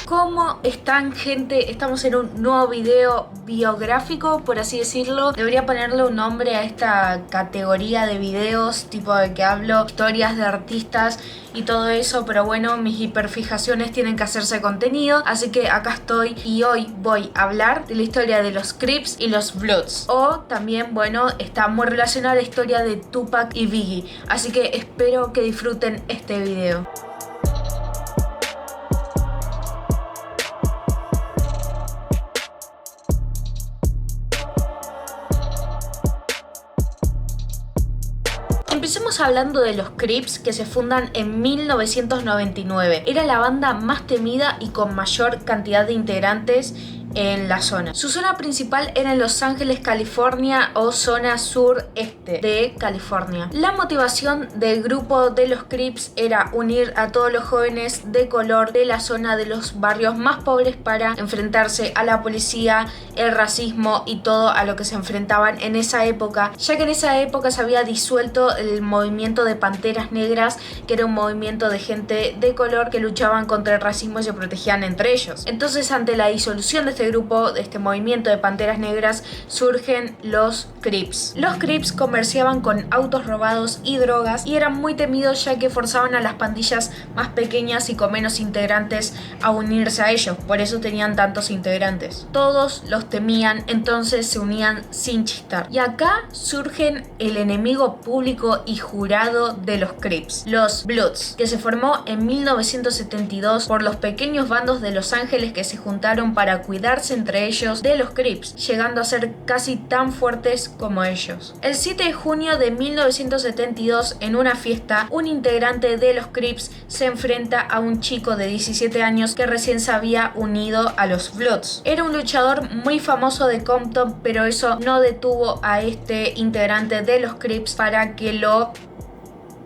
¿Cómo están, gente? Estamos en un nuevo video biográfico, por así decirlo. Debería ponerle un nombre a esta categoría de videos, tipo de que hablo historias de artistas y todo eso, pero bueno, mis hiperfijaciones tienen que hacerse contenido, así que acá estoy y hoy voy a hablar de la historia de los Crips y los Bloods. O también, bueno, está muy relacionada a la historia de Tupac y Biggie, así que espero que disfruten este video. Empecemos hablando de los Crips, que se fundan en 1999. Era la banda más temida y con mayor cantidad de integrantes en la zona. Su zona principal era en Los Ángeles, California, o zona sureste de California. La motivación del grupo de los Crips era unir a todos los jóvenes de color de la zona de los barrios más pobres para enfrentarse a la policía, el racismo y todo a lo que se enfrentaban en esa época, ya que en esa época se había disuelto el movimiento de Panteras Negras, que era un movimiento de gente de color que luchaban contra el racismo y se protegían entre ellos. Entonces, ante la disolución de este grupo, de este movimiento de Panteras Negras, surgen los Crips. Los Crips comerciaban con autos robados y drogas y eran muy temidos, ya que forzaban a las pandillas más pequeñas y con menos integrantes a unirse a ellos, por eso tenían tantos integrantes. Todos los temían, entonces se unían sin chistar. Y acá surgen el enemigo público y jurado de los Crips, los Bloods, que se formó en 1972 por los pequeños bandos de Los Ángeles que se juntaron para cuidarse entre ellos de los Crips, llegando a ser casi tan fuertes como ellos. El 7 de junio de 1972, en una fiesta, un integrante de los Crips se enfrenta a un chico de 17 años que recién se había unido a los Bloods. Era un luchador muy famoso de Compton, pero eso no detuvo a este integrante de los Crips para que lo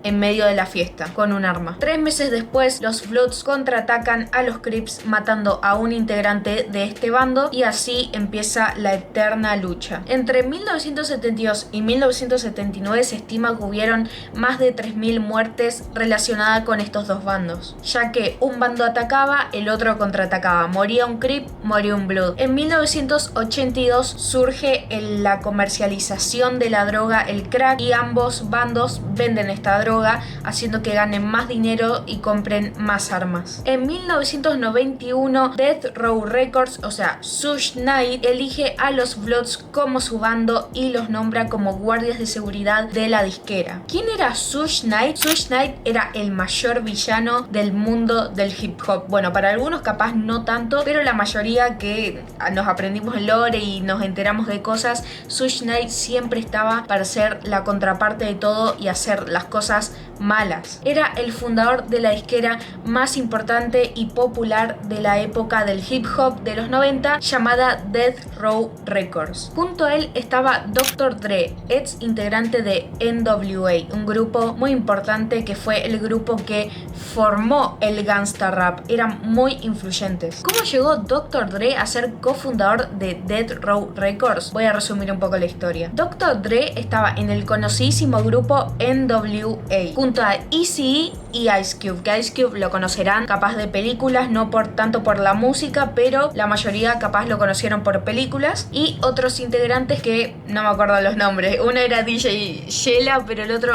en medio de la fiesta con un arma. 3 meses después, los Bloods contraatacan a los Crips, matando a un integrante de este bando, y así empieza la eterna lucha. Entre 1972 y 1979 se estima que hubieron más de 3.000 muertes relacionadas con estos dos bandos, ya que un bando atacaba, el otro contraatacaba. Moría un Crip, moría un Blood. En 1982 surge la comercialización de la droga, el crack, y ambos bandos venden esta droga, haciendo que ganen más dinero y compren más armas. En 1991, Death Row Records, o sea, Suge Knight, elige a los Bloods como su bando y los nombra como guardias de seguridad de la disquera. ¿Quién era Suge Knight? Suge Knight era el mayor villano del mundo del hip hop. Bueno, para algunos capaz no tanto, pero la mayoría que nos aprendimos el lore y nos enteramos de cosas, Suge Knight siempre estaba para ser la contraparte de todo y hacer las cosas malas. Era el fundador de la disquera más importante y popular de la época del hip hop de los 90, llamada Death Row Records. Junto a él estaba Dr. Dre, ex integrante de NWA, un grupo muy importante que fue el grupo que formó el gangsta rap. Eran muy influyentes. ¿Cómo llegó Dr. Dre a ser cofundador de Death Row Records? Voy a resumir un poco la historia. Dr. Dre estaba en el conocidísimo grupo NWA junto a Eazy-E y Ice Cube, que Ice Cube lo conocerán capaz de películas, no tanto por la música, pero la mayoría capaz lo conocieron por películas, y otros integrantes que no me acuerdo los nombres. Uno era DJ Shella, pero el otro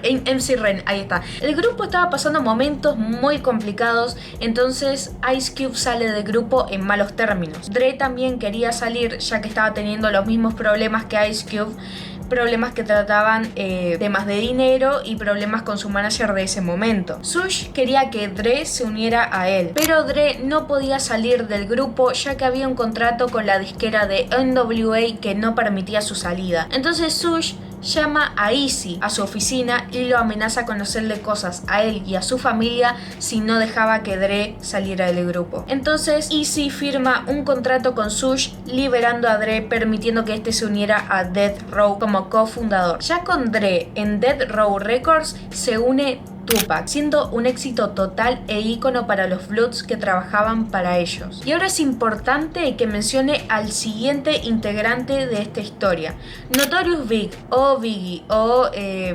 MC Ren, ahí está. El grupo estaba pasando momentos muy complicados, entonces Ice Cube sale del grupo en malos términos. Dre también quería salir, ya que estaba teniendo los mismos problemas que Ice Cube, problemas que trataban temas de dinero y problemas con su manager de ese momento. Suge quería que Dre se uniera a él, pero Dre no podía salir del grupo, ya que había un contrato con la disquera de NWA que no permitía su salida. Entonces Suge llama a Eazy a su oficina y lo amenaza con hacerle cosas a él y a su familia si no dejaba que Dre saliera del grupo. Entonces Eazy firma un contrato con Suge, liberando a Dre, permitiendo que este se uniera a Death Row como cofundador. Ya con Dre en Death Row Records se une Tupac, siendo un éxito total e ícono para los Bloods que trabajaban para ellos. Y ahora es importante que mencione al siguiente integrante de esta historia, Notorious Big o Biggie o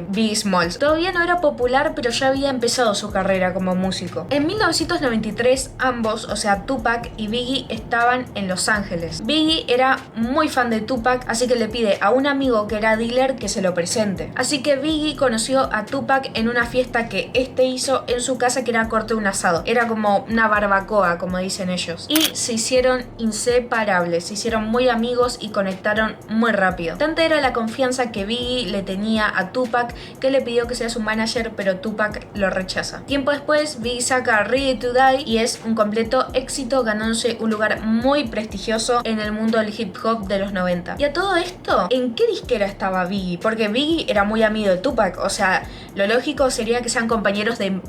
Biggie Smalls. Todavía no era popular, pero ya había empezado su carrera como músico. En 1993 ambos, o sea Tupac y Biggie, estaban en Los Ángeles. Biggie era muy fan de Tupac, así que le pide a un amigo que era dealer que se lo presente. Así que Biggie conoció a Tupac en una fiesta que este hizo en su casa, que era corte de un asado. Era como una barbacoa, como dicen ellos. Y se hicieron inseparables, se hicieron muy amigos y conectaron muy rápido. Tanta era la confianza que Biggie le tenía a Tupac que le pidió que sea su manager, pero Tupac lo rechaza. Tiempo después, Biggie saca Ready to Die y es un completo éxito, ganándose un lugar muy prestigioso en el mundo del hip hop de los 90. Y a todo esto, ¿en qué disquera estaba Biggie? Porque Biggie era muy amigo de Tupac, o sea, lo lógico sería que sean compañeros de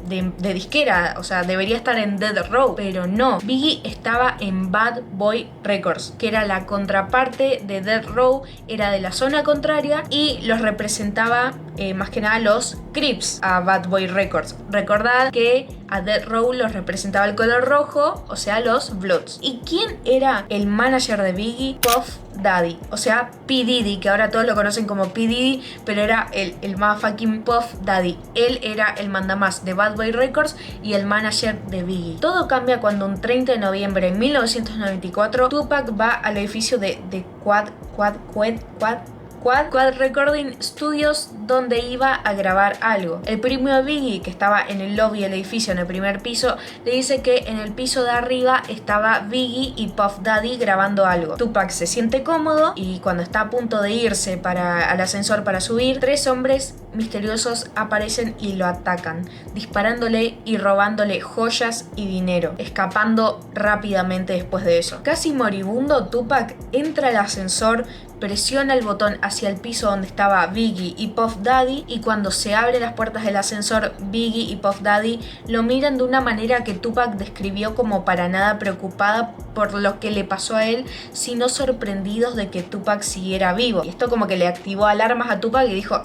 disquera, o sea, debería estar en Death Row, pero no. Biggie estaba en Bad Boy Records, que era la contraparte de Death Row, era de la zona contraria y los representaba más que nada los Crips a Bad Boy Records. Recordad que a Death Row los representaba el color rojo, o sea, los Bloods. ¿Y quién era el manager de Biggie? Puff Daddy, o sea, P. Diddy, que ahora todos lo conocen como P. Diddy, pero era el motherfucking Puff Daddy. Él era el mandamás de Bad Boy Records y el manager de Biggie. Todo cambia cuando un 30 de noviembre de 1994 Tupac va al edificio de Quad Recording Studios, donde iba a grabar algo. El primo de Biggie, que estaba en el lobby del edificio en el primer piso, le dice que en el piso de arriba estaba Biggie y Puff Daddy grabando algo. Tupac se siente cómodo y cuando está a punto de irse al ascensor para subir, 3 hombres misteriosos aparecen y lo atacan, disparándole y robándole joyas y dinero, escapando rápidamente después de eso. Casi moribundo, Tupac entra al ascensor, presiona el botón hacia el piso donde estaba Biggie y Puff Daddy, y cuando se abren las puertas del ascensor, Biggie y Puff Daddy lo miran de una manera que Tupac describió como para nada preocupada por lo que le pasó a él, sino sorprendidos de que Tupac siguiera vivo. Y esto como que le activó alarmas a Tupac y dijo,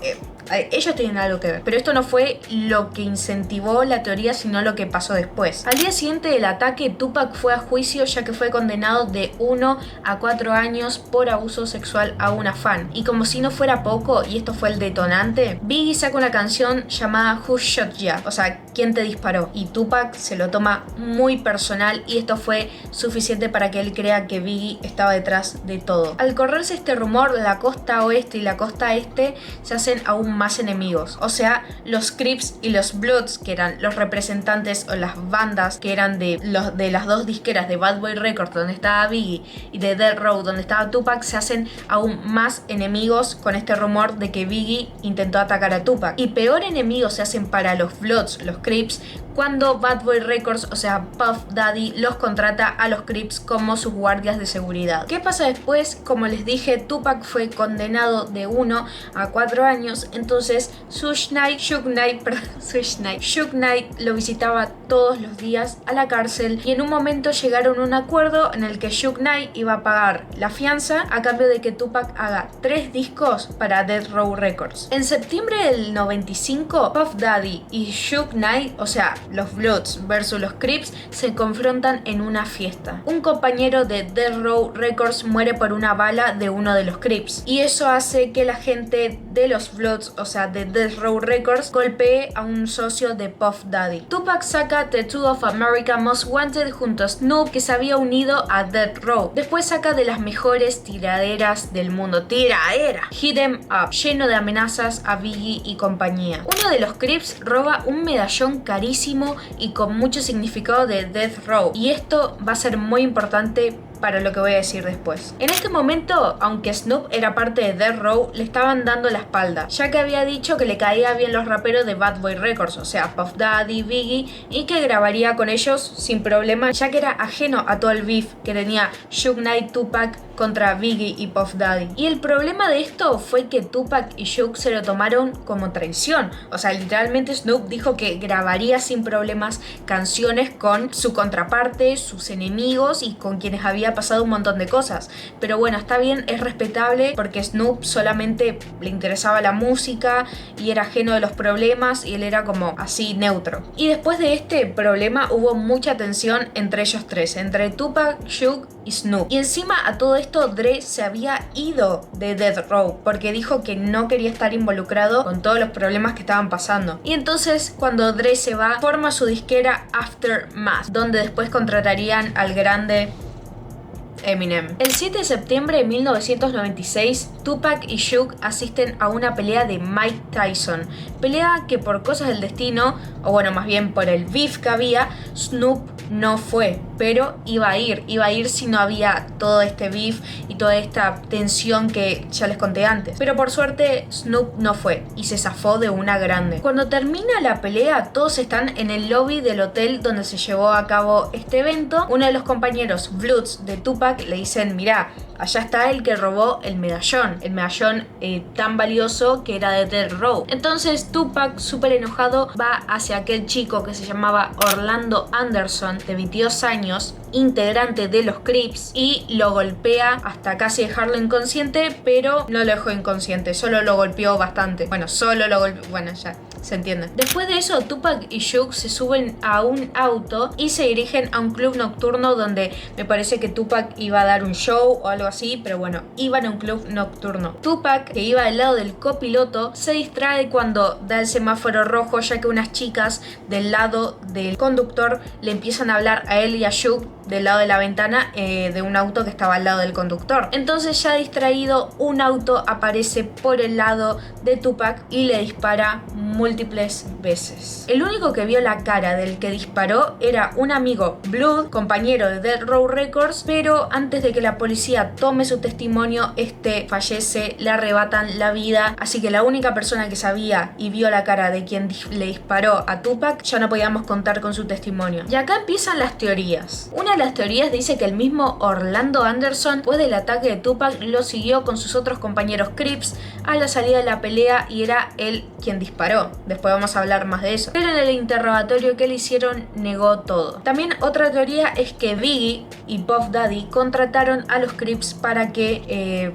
ellos tienen algo que ver. Pero esto no fue lo que incentivó la teoría, sino lo que pasó después. Al día siguiente del ataque, Tupac fue a juicio, ya que fue condenado de 1 a 4 años por abuso sexual a una fan. Y como si no fuera poco, y esto fue el detonante, Biggie saca una canción llamada Who Shot Ya, o sea, ¿quién te disparó? Y Tupac se lo toma muy personal, y esto fue suficiente para que él crea que Biggie estaba detrás de todo. Al correrse este rumor, la costa oeste y la costa este se hacen aún más enemigos, o sea, los Crips y los Bloods, que eran los representantes o las bandas que eran de las dos disqueras de Bad Boy Records, donde estaba Biggie, y de Death Row, donde estaba Tupac, se hacen aún más enemigos con este rumor de que Biggie intentó atacar a Tupac. Y peor enemigos se hacen para los Bloods, los Crips, cuando Bad Boy Records, o sea Puff Daddy, los contrata a los Crips como sus guardias de seguridad. ¿Qué pasa después? Como les dije, Tupac fue condenado de 1 a 4 años, entonces Suge Knight lo visitaba todos los días a la cárcel, y en un momento llegaron a un acuerdo en el que Suge Knight iba a pagar la fianza a cambio de que Tupac haga 3 discos para Death Row Records. En septiembre del 95, Puff Daddy y Suge Knight, o sea los Bloods versus los Crips, se confrontan en una fiesta. Un compañero de Death Row Records muere por una bala de uno de los Crips, y eso hace que la gente de los Bloods, o sea de Death Row Records, golpee a un socio de Puff Daddy. Tupac saca Tattoo of America Most Wanted junto a Snoop, que se había unido a Death Row. Después saca de las mejores tiraderas del mundo, Hit 'Em Up, lleno de amenazas a Biggie y compañía. Uno de los Crips roba un medallón carísimo y con mucho significado de Death Row, y esto va a ser muy importante para lo que voy a decir después. En este momento, aunque Snoop era parte de Death Row, le estaban dando la espalda, ya que había dicho que le caía bien los raperos de Bad Boy Records, o sea Puff Daddy, Biggie, y que grabaría con ellos sin problema, ya que era ajeno a todo el beef que tenía Suge Knight, Tupac contra Biggie y Puff Daddy. Y el problema de esto fue que Tupac y Suge se lo tomaron como traición, o sea, literalmente Snoop dijo que grabaría sin problemas canciones con su contraparte, sus enemigos y con quienes había había pasado un montón de cosas. Pero bueno, está bien, es respetable porque Snoop solamente le interesaba la música y era ajeno de los problemas y él era como así neutro. Y después de este problema hubo mucha tensión entre ellos tres, entre Tupac, Suge y Snoop. Y encima a todo esto Dre se había ido de Death Row porque dijo que no quería estar involucrado con todos los problemas que estaban pasando. Y entonces cuando Dre se va, forma su disquera Aftermath, donde después contratarían al grande Eminem. El 7 de septiembre de 1996, Tupac y Suge asisten a una pelea de Mike Tyson. Pelea que por cosas del destino, o bueno, más bien por el beef que había, Snoop no fue, pero iba a ir si no había todo este beef y toda esta tensión que ya les conté antes. Pero por suerte Snoop no fue y se zafó de una grande. Cuando termina la pelea, todos están en el lobby del hotel donde se llevó a cabo este evento. Uno de los compañeros Bloods de Tupac le dicen: mirá, allá está el que robó el medallón tan valioso que era de Death Row. Entonces Tupac, súper enojado, va hacia aquel chico que se llamaba Orlando Anderson, de 22 años, integrante de los Crips, y lo golpea hasta casi dejarlo inconsciente, pero no lo dejó inconsciente, solo lo golpeó bastante. Bueno, ya se entiende. Después de eso, Tupac y Suge se suben a un auto y se dirigen a un club nocturno donde me parece que Tupac iba a dar un show o algo así, pero bueno, iban a un club nocturno. Tupac, que iba al lado del copiloto, se distrae cuando da el semáforo rojo, ya que unas chicas del lado del conductor le empiezan a hablar a él y a Suge del lado de la ventana de un auto que estaba al lado del conductor. Entonces, ya distraído, un auto aparece por el lado de Tupac y le dispara múltiples veces. El único que vio la cara del que disparó era un amigo Blood, compañero de Death Row Records, pero antes de que la policía tome su testimonio, este fallece, le arrebatan la vida, así que la única persona que sabía y vio la cara de quien le disparó a Tupac ya no podíamos contar con su testimonio. Y acá empiezan las teorías. Una de las teorías dice que el mismo Orlando Anderson, después del ataque de Tupac, lo siguió con sus otros compañeros Crips a la salida de la pelea y era él quien disparó. Después vamos a hablar más de eso. Pero en el interrogatorio que le hicieron negó todo. También otra teoría es que Biggie y Puff Daddy contrataron a los Crips para que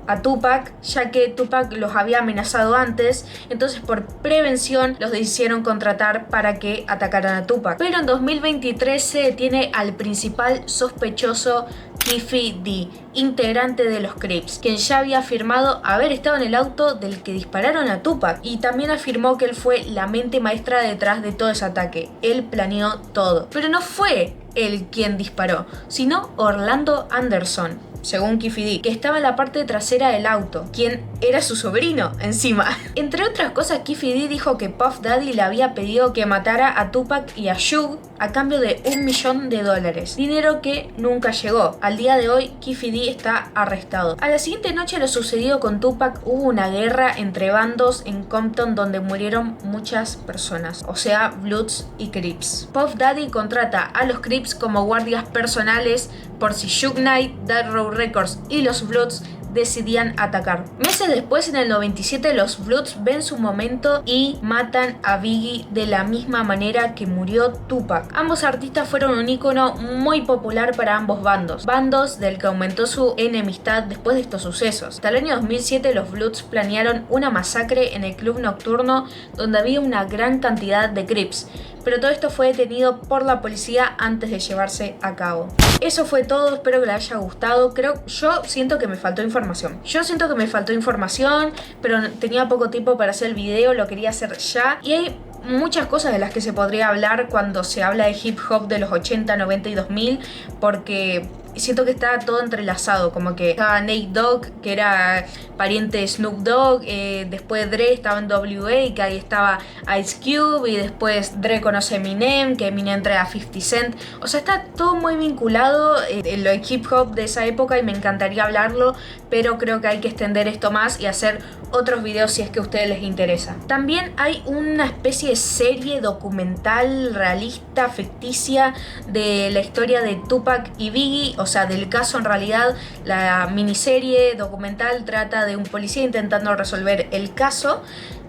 a Tupac, ya que Tupac los había amenazado antes, entonces por prevención los decidieron contratar para que atacaran a Tupac. Pero en 2023 se detiene al principal sospechoso, Keffe D, integrante de los Crips, quien ya había afirmado haber estado en el auto del que dispararon a Tupac, y también afirmó que él fue la mente maestra detrás de todo ese ataque. Él planeó todo, pero no fue él quien disparó, sino Orlando Anderson, según Keffe D, que estaba en la parte trasera del auto, quien era su sobrino encima. Entre otras cosas, Keffe D dijo que Puff Daddy le había pedido que matara a Tupac y a Suge a cambio de $1 millón, dinero que nunca llegó. Al día de hoy, Keffe D está arrestado. A la siguiente noche de lo sucedido con Tupac, hubo una guerra entre bandos en Compton donde murieron muchas personas, o sea, Bloods y Crips. Puff Daddy contrata a los Crips como guardias personales por si Suge Knight, Death Row Records y los Bloods decidían atacar. Meses después, en el 97, los Bloods ven su momento y matan a Biggie de la misma manera que murió Tupac. Ambos artistas fueron un ícono muy popular para ambos bandos del que aumentó su enemistad después de estos sucesos. Hasta el año 2007 los Bloods planearon una masacre en el club nocturno donde había una gran cantidad de Crips, pero todo esto fue detenido por la policía antes de llevarse a cabo. Eso fue todo, espero que les haya gustado. Yo siento que me faltó información, pero tenía poco tiempo para hacer el video, lo quería hacer ya, y hay muchas cosas de las que se podría hablar cuando se habla de hip hop de los 80, 90 y 2000, porque siento que está todo entrelazado, como que estaba Nate Dogg, que era pariente de Snoop Dogg, después Dre estaba en WA, que ahí estaba Ice Cube, y después Dre conoce a Eminem, que Eminem trae a 50 Cent, o sea, está todo muy vinculado en lo de hip hop de esa época y me encantaría hablarlo, pero creo que hay que extender esto más y hacer otros videos si es que a ustedes les interesa. También hay una especie de serie documental realista, ficticia, de la historia de Tupac y Biggie, o sea, del caso. En realidad, la miniserie documental trata de un policía intentando resolver el caso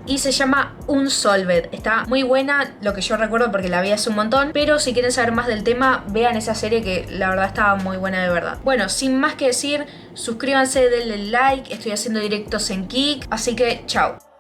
y se llama Unsolved. Está muy buena, lo que yo recuerdo porque la vi hace un montón, pero si quieren saber más del tema, vean esa serie que la verdad estaba muy buena de verdad. Bueno, sin más que decir, suscríbanse, denle like, estoy haciendo directos en Kik, así que chao.